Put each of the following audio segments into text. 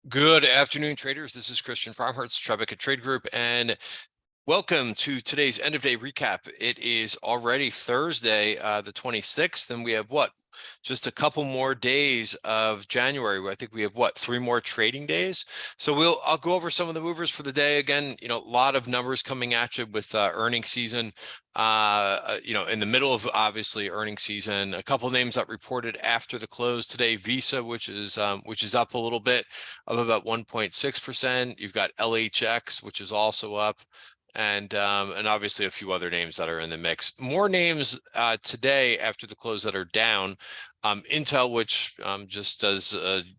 Good afternoon, traders. This is Christian Farmhertz, Tribeca Trade Group, and welcome to today's end of day recap. It is already Thursday, the 26th, and we have just a couple more days of January. I think we have 3 more trading days. So I'll go over some of the movers for the day. Again, a lot of numbers coming at you with earnings season. In the middle of obviously earnings season, a couple of names that reported after the close today. Visa, which is up a little bit, of about 1.6%. You've got LHX, which is also up, and obviously a few other names that are in the mix. More names today after the close that are down. Intel, which just does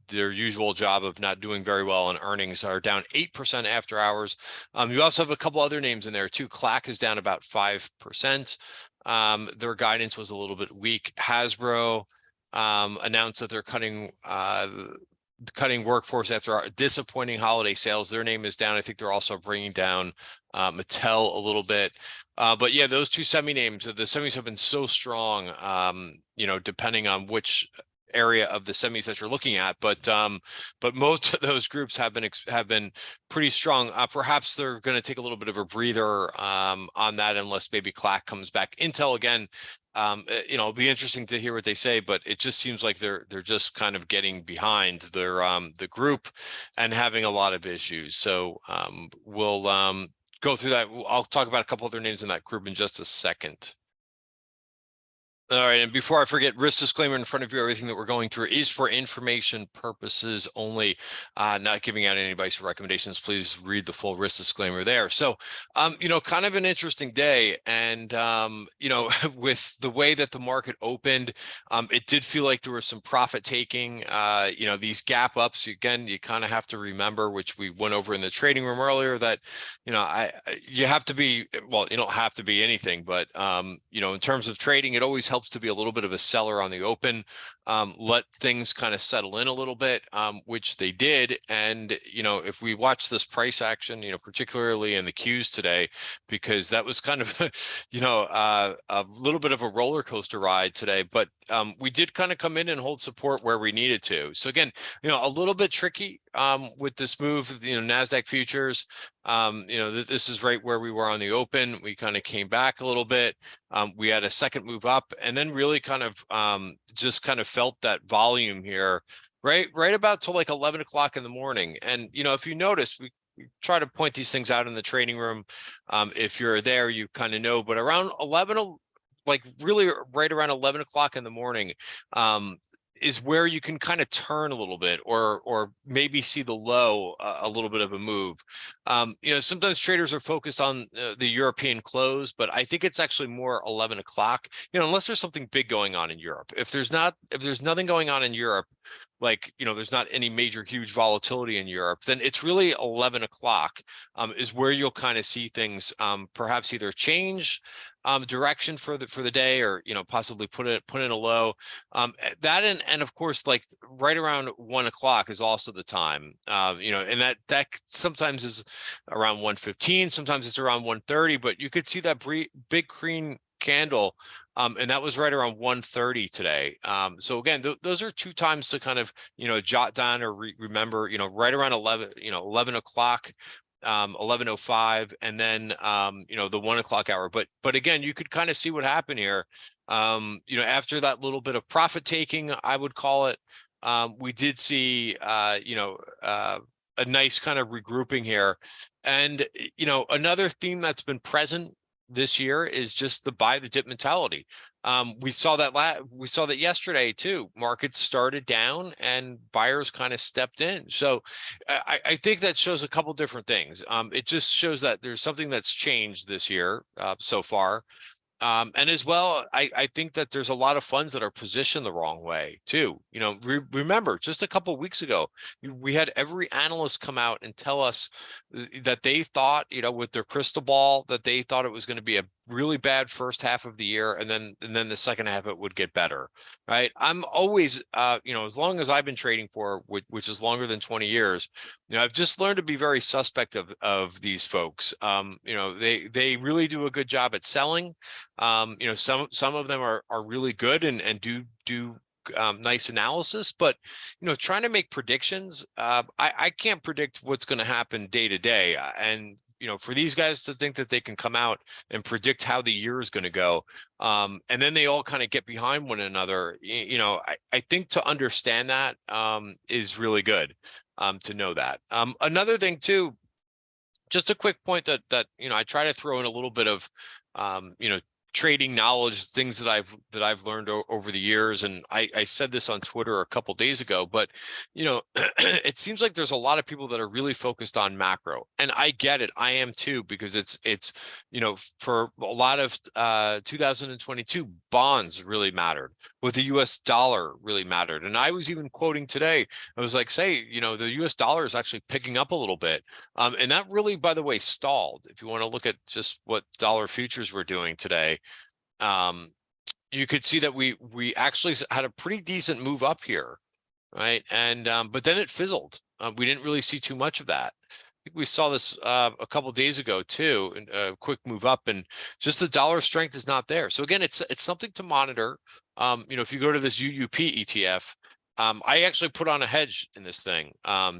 their usual job of not doing very well on earnings, are down 8% after hours. You also have a couple other names in there too. Clack is down about 5%. Their guidance was a little bit weak. Hasbro announced that they're cutting workforce after our disappointing holiday sales. Their name is down. I think they're also bringing down Mattel a little bit. But yeah, those two semi names, the semis have been so strong, depending on which area of the semis that you're looking at, but most of those groups have been pretty strong. Perhaps they're going to take a little bit of a breather on that, unless maybe Clack comes back. Intel again, it'll be interesting to hear what they say, but it just seems like they're just kind of getting behind their the group and having a lot of issues. So we'll go through that. I'll talk about a couple other names in that group in just a second. All right, and before I forget, risk disclaimer in front of you. Everything that we're going through is for information purposes only, not giving out any advice or recommendations. Please read the full risk disclaimer there. So, kind of an interesting day, and with the way that the market opened, it did feel like there was some profit taking. These gap ups, again, you kind of have to remember, which we went over in the trading room earlier, that you have to be, well, you don't have to be anything, but in terms of trading, it always helps to be a little bit of a seller on the open, let things kind of settle in a little bit, which they did. And if we watch this price action, particularly in the Qs today, because that was kind of a little bit of a roller coaster ride today, but we did kind of come in and hold support where we needed to. So again, a little bit tricky with this move, NASDAQ futures. This is right where we were on the open. We kind of came back a little bit. We had a second move up, and then really kind of just kind of felt that volume here right about till like 11 o'clock in the morning. And if you notice, we try to point these things out in the trading room. If you're there, you kind of know, but around 11, like really right around 11 o'clock in the morning, is where you can kind of turn a little bit, or maybe see the low a little bit of a move. Sometimes traders are focused on the European close, but I think it's actually more 11 o'clock. Unless there's something big going on in Europe. If there's nothing going on in Europe, like there's not any major huge volatility in Europe, then it's really 11 o'clock is where you'll kind of see things perhaps either change direction for the day, or possibly put in a low. That and of course, like right around 1 o'clock is also the time. And that sometimes is around 1:15, sometimes it's around 1:30, but you could see that big green candle, and that was right around 1:30 today. So again, those are two times to kind of jot down or remember. Right around 11 o'clock. 11:05, and then the 1 o'clock hour. But again, you could kind of see what happened here. After that little bit of profit taking, I would call it, we did see a nice kind of regrouping here. And another theme that's been present this year is just the buy the dip mentality. We saw that yesterday too. Markets started down and buyers kind of stepped in. So I think that shows a couple different things. It just shows that there's something that's changed this year so far. And as well, I think that there's a lot of funds that are positioned the wrong way too. Remember, just a couple of weeks ago, we had every analyst come out and tell us that they thought, with their crystal ball, that they thought it was going to be a really bad first half of the year, and then the second half it would get better, right? I'm always, as long as I've been trading for, which is longer than 20 years, I've just learned to be very suspect of these folks. They really do a good job at selling. Some of them are really good and do nice analysis, but trying to make predictions, I can't predict what's going to happen day to day, and for these guys to think that they can come out and predict how the year is going to go, and then they all kind of get behind one another. I think to understand that is really good, to know that. Another thing too, just a quick point that I try to throw in a little bit of trading knowledge, things that I've learned over the years. And I said this on Twitter a couple days ago, but it seems like there's a lot of people that are really focused on macro, and I get it. I am too, because it's for a lot of 2022, bonds really mattered, with the US dollar really mattered. And I was even quoting today, I was like, say, the US dollar is actually picking up a little bit. And that really, by the way, stalled. If you want to look at just what dollar futures were doing today, you could see that we actually had a pretty decent move up here, right? And but then it fizzled. We didn't really see too much of that. I think we saw this a couple of days ago too, a quick move up, and just the dollar strength is not there. So again, it's something to monitor. If you go to this UUP ETF, I actually put on a hedge in this thing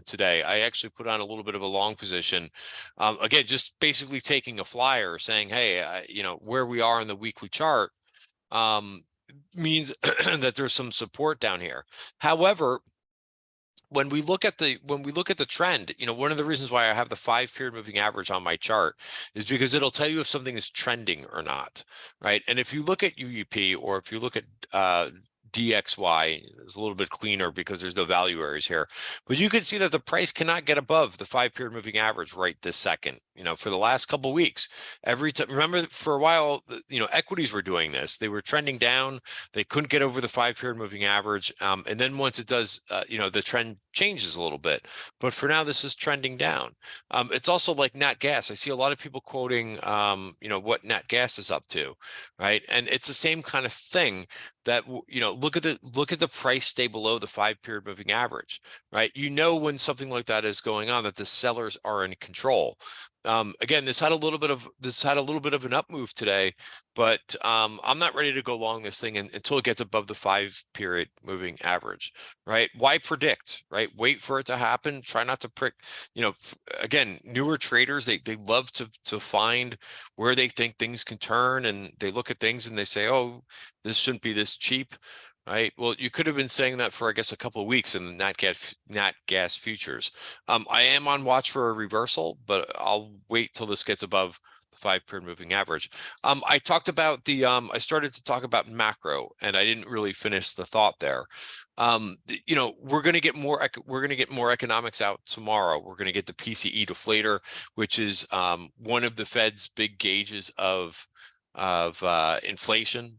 today. I actually put on a little bit of a long position. Again, just basically taking a flyer saying, hey, where we are in the weekly chart means that there's some support down here. However, when we look at the trend, one of the reasons why I have the 5-period moving average on my chart is because it'll tell you if something is trending or not, right? And if you look at UUP, or if you look at DXY, is a little bit cleaner because there's no value areas here, but you can see that the price cannot get above the 5-period moving average right this second. For the last couple of weeks, every time, remember, for a while, equities were doing this. They were trending down. They couldn't get over the 5-period moving average, and then once it does, the trend changes a little bit. But for now, this is trending down. It's also like nat gas. I see a lot of people quoting, what nat gas is up to, right? And it's the same kind of thing. That look at the price stay below the 5-period moving average, right? When something like that is going on, that the sellers are in control. Again, this had a little bit of an up move today, but I'm not ready to go long this thing until it gets above the 5-period moving average, right? Why predict, right? Wait for it to happen. Try not to prick. Again, newer traders, they love to find where they think things can turn, and they look at things and they say, oh, this shouldn't be this cheap. Right. Well, you could have been saying that for, I guess, a couple of weeks in the nat gas futures. I am on watch for a reversal, but I'll wait till this gets above the 5-period moving average. I talked about I started to talk about macro, and I didn't really finish the thought there. We're going to get more economics out tomorrow. We're going to get the PCE deflator, which is one of the Fed's big gauges of inflation.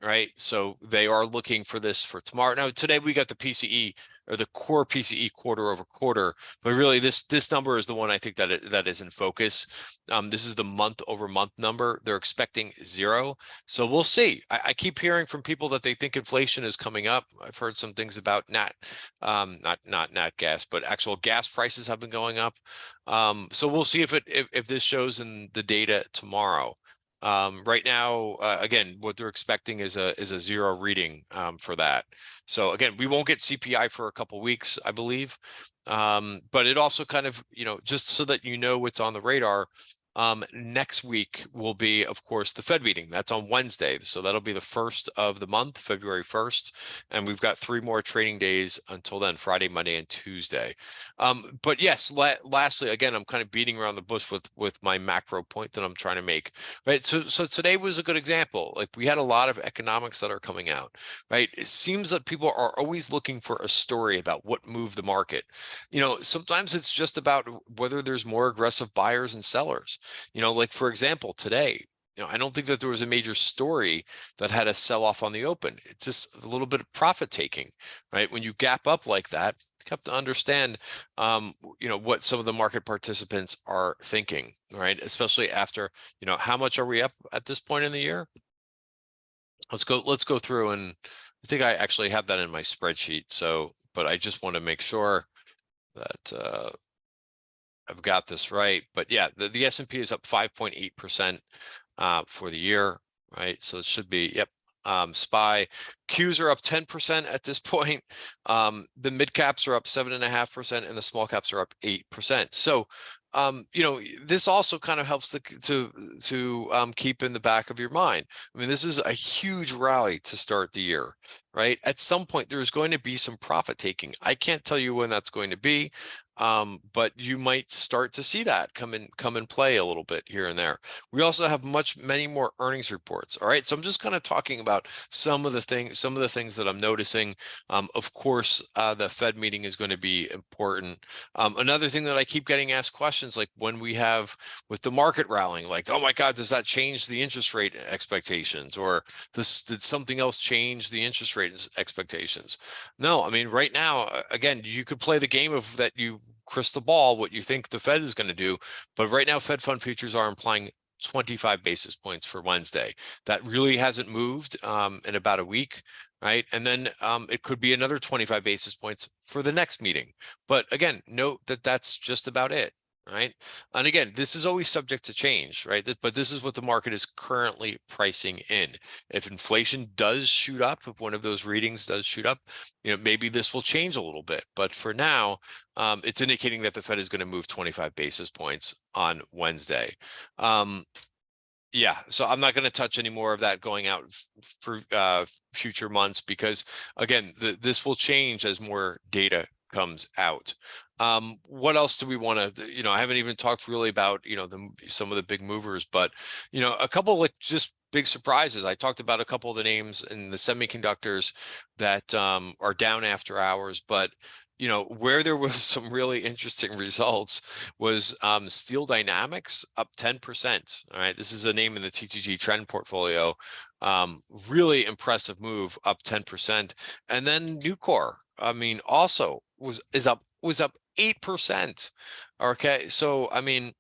Right. So they are looking for this for tomorrow. Now, today we got the PCE, or the core PCE, quarter over quarter, but really this number is the one I think that is in focus. This is the month over month number. They're expecting 0. So we'll see. I keep hearing from people that they think inflation is coming up. I've heard some things about not nat gas, but actual gas prices have been going up. So we'll see if this shows in the data tomorrow. Right now, again, what they're expecting is a 0 reading for that. So again, we won't get CPI for a couple weeks, I believe. But it also kind of, just so that what's on the radar, next week will be, of course, the Fed meeting. That's on Wednesday. So that'll be the 1st of the month, February 1st. And we've got 3 more trading days until then, Friday, Monday, and Tuesday. But yes, lastly, again, I'm kind of beating around the bush with my macro point that I'm trying to make, right? So today was a good example. Like, we had a lot of economics that are coming out, right? It seems that people are always looking for a story about what moved the market. Sometimes it's just about whether there's more aggressive buyers and sellers. Like, for example, today, I don't think that there was a major story that had a sell-off on the open. It's just a little bit of profit taking, right? When you gap up like that, you have to understand, what some of the market participants are thinking, right? Especially after, how much are we up at this point in the year? Let's go through, and I think I actually have that in my spreadsheet. So, but I just want to make sure that I've got this right. But yeah, the S&P is up 5.8% for the year, right? So it should be, yep, SPY. Qs are up 10% at this point. The mid caps are up 7.5%, and the small caps are up 8%. So, this also kind of helps to keep in the back of your mind. I mean, this is a huge rally to start the year, right? At some point, there's going to be some profit taking. I can't tell you when that's going to be, but you might start to see that come in play a little bit here and there. We also have many more earnings reports. All right, so I'm just kind of talking about some of the things that I'm noticing. Of course, the Fed meeting is going to be important. Another thing that I keep getting asked questions, like when we have with the market rallying, like, oh my God, does that change the interest rate expectations, or did something else change the interest rate expectations? No, I mean, right now, again, you could play the game of that you crystal ball what you think the Fed is going to do, but right now Fed fund futures are implying 25 basis points for Wednesday. That really hasn't moved in about a week, right? And then it could be another 25 basis points for the next meeting. But again, note that that's just about it, right? And again, this is always subject to change, right? But this is what the market is currently pricing in. If inflation does shoot up, if one of those readings does shoot up, maybe this will change a little bit. But for now, it's indicating that the Fed is going to move 25 basis points on Wednesday. Yeah, so I'm not going to touch any more of that going out for future months, because again, this will change as more data comes out. What else do we want to, I haven't even talked really about, some of the big movers, but, a couple like just big surprises. I talked about a couple of the names in the semiconductors that are down after hours, but where there was some really interesting results was Steel Dynamics up 10%. All right, this is a name in the TTG trend portfolio. Really impressive move, up 10%. And then Nucor, I mean, also was up 8%. Okay, so I mean,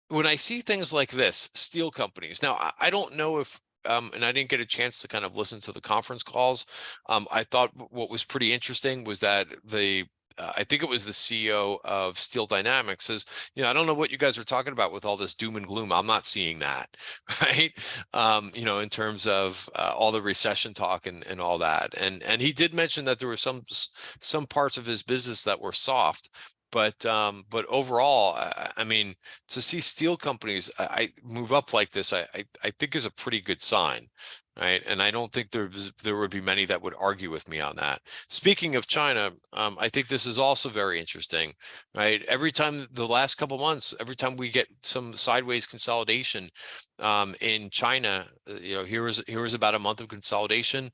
when I see things like this, steel companies. Now, I don't know if and I didn't get a chance to kind of listen to the conference calls. I thought what was pretty interesting was that I think it was the CEO of Steel Dynamics says, I don't know what you guys are talking about with all this doom and gloom. I'm not seeing that, right? In terms of all the recession talk and all that. And he did mention that there were some parts of his business that were soft. But overall, I mean, to see steel companies I move up like this, I think is a pretty good sign, right? And I don't think there would be many that would argue with me on that. Speaking of China, I think this is also very interesting, right? Every time the last couple months, every time we get some sideways consolidation in China, here was about a month of consolidation,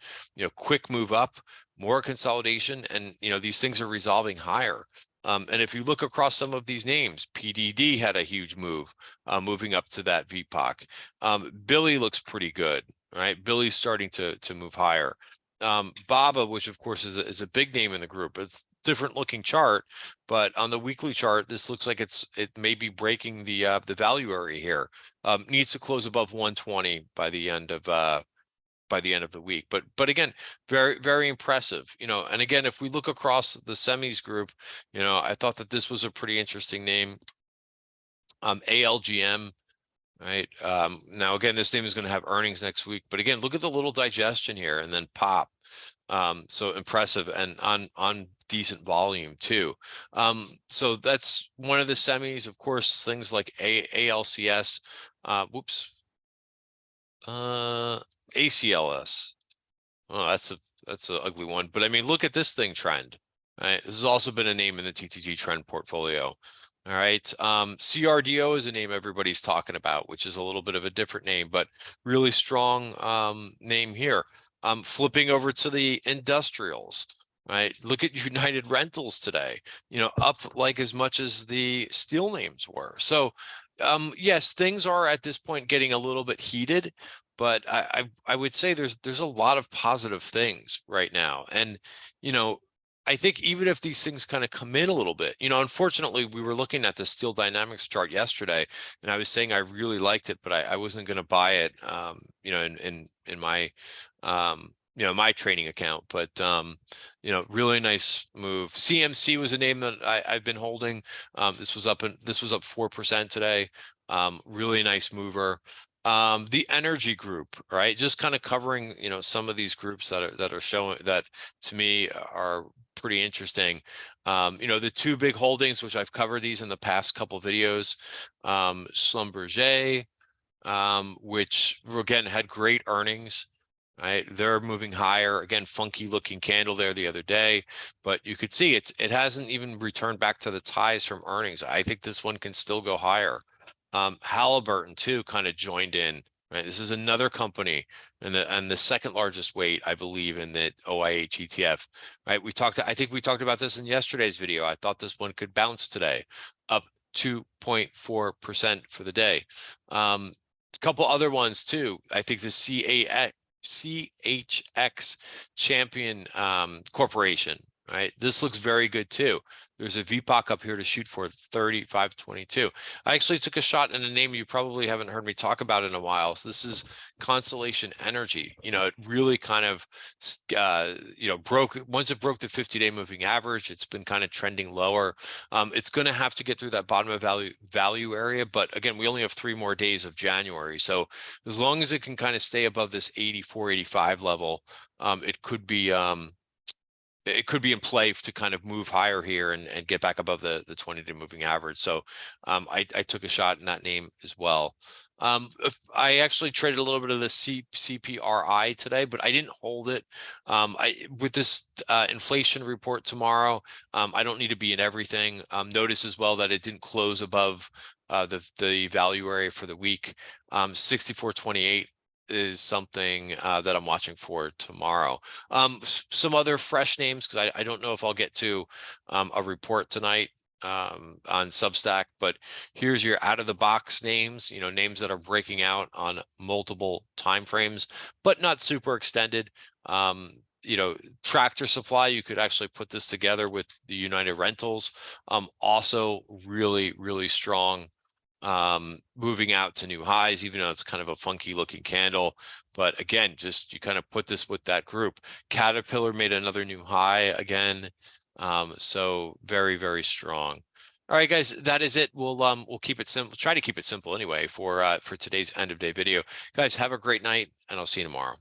quick move up, more consolidation, and these things are resolving higher. And if you look across some of these names, PDD had a huge move, moving up to that VPOC. Billy looks pretty good, right? Billy's starting to move higher. Baba, which of course is a big name in the group, it's different looking chart, but on the weekly chart, this looks like it may be breaking the value area here. Needs to close above 120 by the end of the week. But again, very, very impressive, and again, if we look across the semis group, I thought that this was a pretty interesting name. ALGM, right? Now, again, this name is going to have earnings next week, but again, look at the little digestion here and then pop. So impressive, and on decent volume too. So that's one of the semis. Of course, things like ALCS, ACLS. Oh, that's an ugly one. But I mean, look at this thing trend. Right? This has also been a name in the TTG trend portfolio. All right. CRDO is a name everybody's talking about, which is a little bit of a different name, but really strong name here. Flipping over to the industrials. Right. Look at United Rentals today, up like as much as the steel names were. So yes, things are at this point getting a little bit heated, but I would say there's a lot of positive things right now. And, I think even if these things kind of come in a little bit, unfortunately, we were looking at the Steel Dynamics chart yesterday, and I was saying I really liked it, but I wasn't going to buy it, in my, my trading account. But, really nice move. CMC was a name that I've been holding. This was up 4% today. Really nice mover. The energy group, right? Just kind of covering, some of these groups that are showing that to me are pretty interesting. The two big holdings, which I've covered these in the past couple videos, Schlumberger, which again had great earnings. Right, they're moving higher again. Funky looking candle there the other day, but you could see it hasn't even returned back to the ties from earnings. I think this one can still go higher. Halliburton too kind of joined in. Right, this is another company and the second largest weight, I believe, in the OIH ETF. Right, I think we talked about this in yesterday's video. I thought this one could bounce today, up 2.4% for the day. A couple other ones too. I think the CHX Champion Corporation, right? This looks very good too. There's a VPOC up here to shoot for 35.22. I actually took a shot in a name you probably haven't heard me talk about in a while. So this is Constellation Energy. It really kind of, once it broke the 50-day moving average, it's been kind of trending lower. It's going to have to get through that bottom of value area. But again, we only have 3 more days of January. So as long as it can kind of stay above this 84, 85 level, it could be in play to kind of move higher here and get back above the 20-day moving average. So I took a shot in that name as well. I actually traded a little bit of the CPRI today, but I didn't hold it. With this inflation report tomorrow, I don't need to be in everything. Notice as well that it didn't close above the value area for the week. 64.28 is something that I'm watching for tomorrow. Some other fresh names, because I don't know if I'll get to a report tonight on Substack, but here's your out of the box names, names that are breaking out on multiple time frames, but not super extended. Tractor Supply, you could actually put this together with the United Rentals. Also really, really strong, moving out to new highs, even though it's kind of a funky looking candle. But again, just you kind of put this with that group. Caterpillar made another new high again. So very, very strong. All right, guys, that is it. We'll keep it simple, try to keep it simple anyway for today's end of day video. Guys, have a great night, and I'll see you tomorrow.